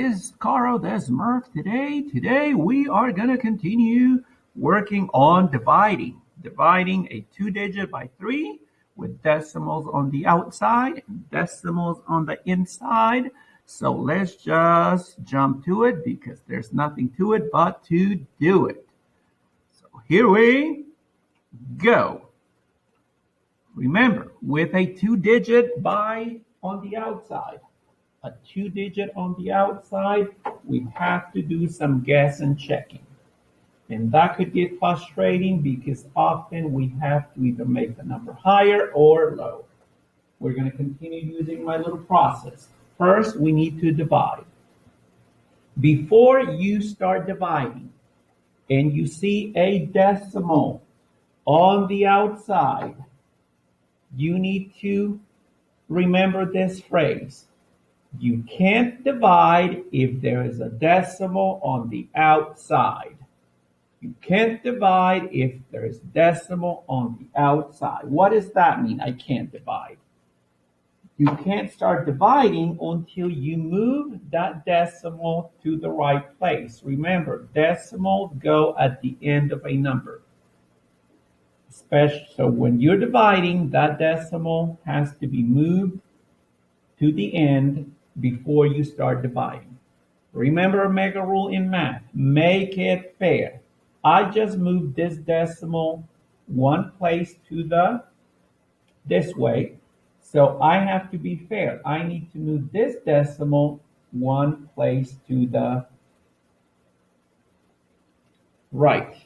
Is Caro, there's Murph today. Today we are going to continue working on dividing a 2-digit by 3 with decimals on the outside and decimals on the inside. So let's just jump to it because there's nothing to it but to do it. So here we go. Remember, with a 2-digit by on the outside, a 2-digit on the outside, we have to do some guess and checking. And that could get frustrating because often we have to either make the number higher or lower. We're going to continue using my little process. First, we need to divide. Before you start dividing and you see a decimal on the outside, you need to remember this phrase. You can't divide if there is a decimal on the outside. You can't divide if there is decimal on the outside. What does that mean? I can't divide. You can't start dividing until you move that decimal to the right place. Remember, decimals go at the end of a number. So when you're dividing, that decimal has to be moved to the end before you start dividing. Remember a mega rule in math. Make it fair. I just moved this decimal one place to this way. So I have to be fair. I need to move this decimal one place to the right.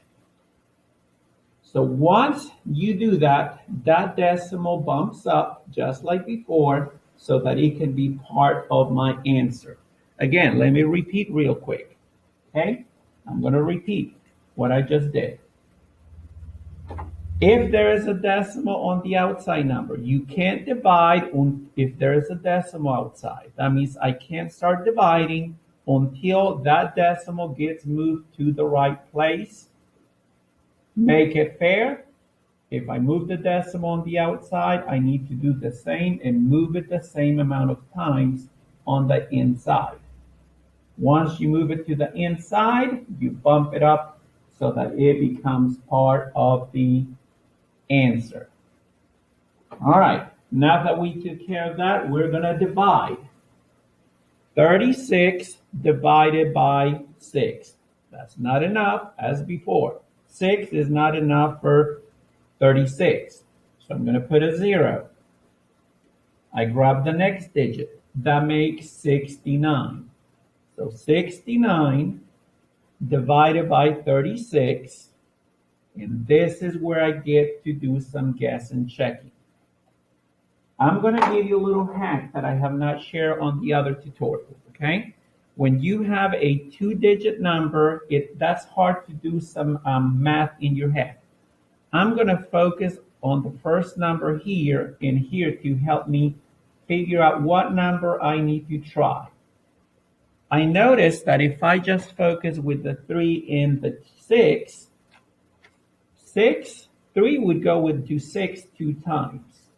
So once you do that, that decimal bumps up just like before so that it can be part of my answer. Again, let me repeat real quick. Okay? I'm going to repeat what I just did. If there is a decimal on the outside number, you can't divide if there is a decimal outside. That means I can't start dividing until that decimal gets moved to the right place. Make it fair. If I move the decimal on the outside, I need to do the same and move it the same amount of times on the inside. Once you move it to the inside, you bump it up so that it becomes part of the answer. All right, now that we took care of that, we're going to divide. 36 divided by 6. That's not enough as before. 6 is not enough for 36. So I'm going to put a 0. I grab the next digit. That makes 69. So 69 divided by 36. And this is where I get to do some guess and checking. I'm going to give you a little hack that I have not shared on the other tutorials, okay? When you have a 2-digit number, that's hard to do some math in your head. I'm going to focus on the first number here and here to help me figure out what number I need to try. I noticed that if I just focus with the 3 and the 6, 3 would go into 6 2 times.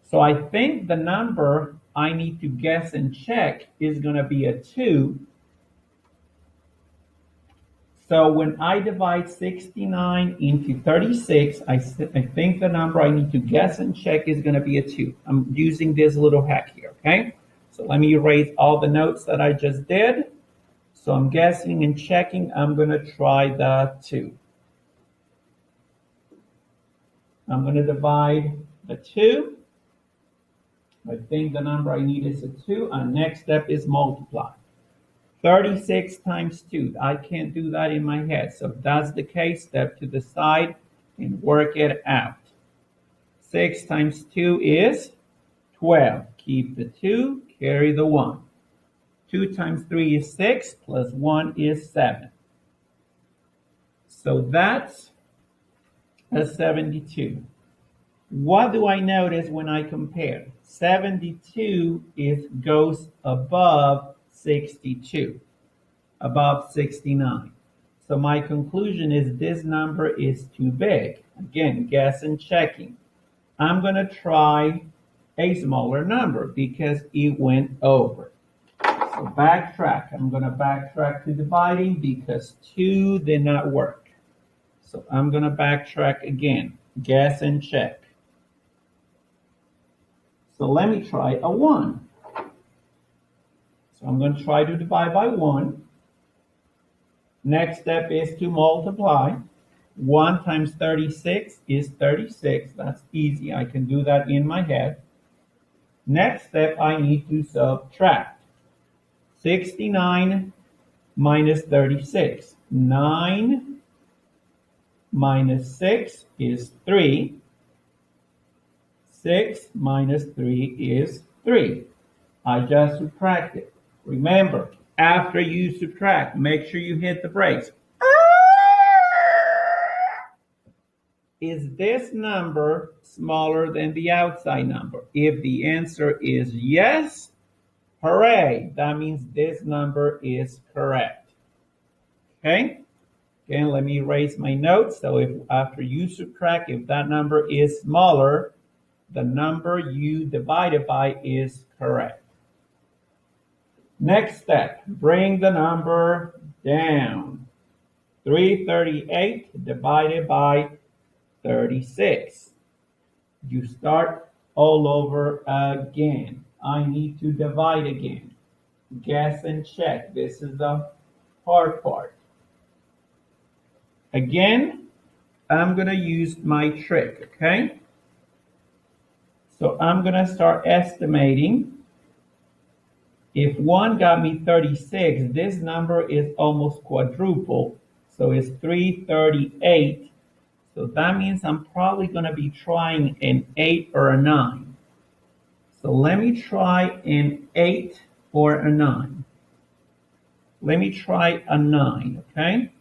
So I think the number I need to guess and check is going to be a 2. So when I divide 69 into 36, I think the number I need to guess and check is going to be a 2. I'm using this little hack here, okay? So let me erase all the notes that I just did. So I'm guessing and checking. I'm going to try the 2. I'm going to divide the 2. I think the number I need is a 2. And next step is multiply. 36 times 2. I can't do that in my head. So if that's the case, step to the side and work it out. 6 times 2 is 12. Keep the 2, carry the 1. 2 times 3 is 6, plus 1 is 7. So that's a 72. What do I notice when I compare? 72 goes above 62, above 69. So my conclusion is this number is too big. Again, guess and checking. I'm going to try a smaller number because it went over. So backtrack. I'm going to backtrack to dividing because 2 did not work. So I'm going to backtrack again. Guess and check. So let me try a 1. So I'm going to try to divide by 1. Next step is to multiply. 1 times 36 is 36. That's easy. I can do that in my head. Next step, I need to subtract. 69 minus 36. 9 minus 6 is 3. 6 minus 3 is 3. I just subtracted. Remember, after you subtract, make sure you hit the brakes. Is this number smaller than the outside number? If the answer is yes, hooray, that means this number is correct. Okay? Again, let me erase my notes. So if after you subtract, if that number is smaller, the number you divided by is correct. Next step, bring the number down. 338 divided by 36. You start all over again. I need to divide again. Guess and check. This is the hard part. Again, I'm going to use my trick, okay? So I'm going to start estimating. If 1 got me 36, this number is almost quadruple. So it's 338. So that means I'm probably going to be trying an 8 or a 9. So let me try an 8 or a 9. Let me try a 9, okay?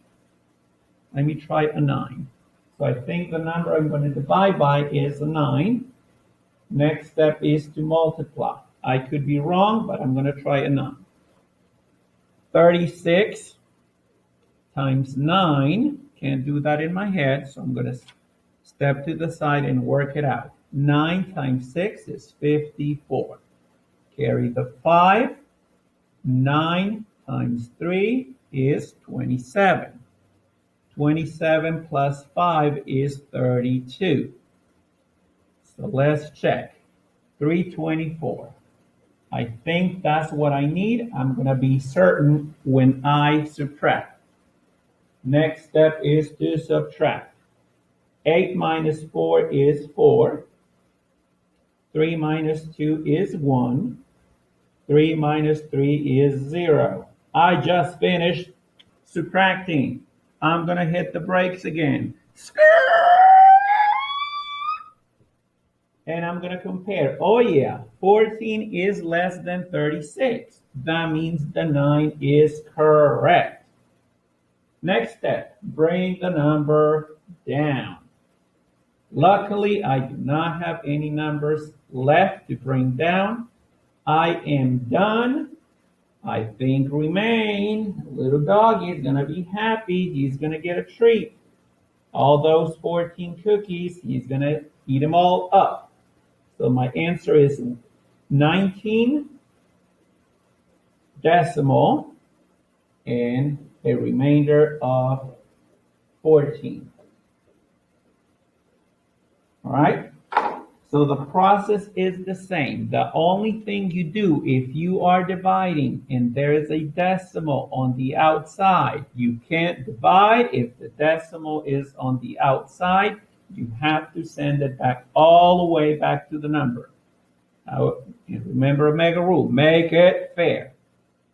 Let me try a 9. So I think the number I'm going to divide by is a 9. Next step is to multiply. I could be wrong, but I'm going to try a 9. 36 times 9. Can't do that in my head, so I'm going to step to the side and work it out. 9 times 6 is 54. Carry the 5. 9 times 3 is 27. 27 plus 5 is 32. So let's check. 324. I think that's what I need. I'm going to be certain when I subtract. Next step is to subtract. 8 minus 4 is 4. 3 minus 2 is 1. 3 minus 3 is 0. I just finished subtracting. I'm going to hit the brakes again. And I'm going to compare. Oh yeah, 14 is less than 36. That means the 9 is correct. Next step, bring the number down. Luckily, I do not have any numbers left to bring down. I am done. I think remain. Little doggy is going to be happy. He's going to get a treat. All those 14 cookies, he's going to eat them all up. So my answer is 19 decimal and a remainder of 14. All right? So the process is the same. The only thing you do if you are dividing and there is a decimal on the outside, you can't divide if the decimal is on the outside. You have to send it back all the way back to the number. Remember a mega rule, make it fair.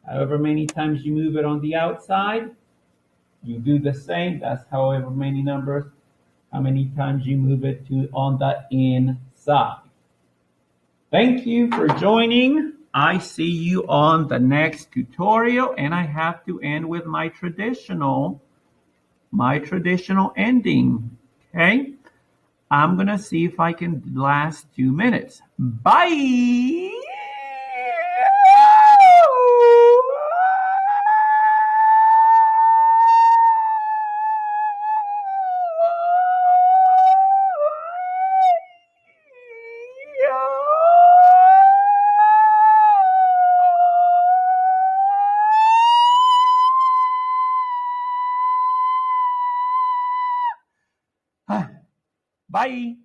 However many times you move it on the outside, you do the same. That's however many numbers, how many times you move it to on the inside. Thank you for joining. I see you on the next tutorial, and I have to end with my traditional ending. Okay? I'm going to see if I can last 2 minutes. Bye! Bye.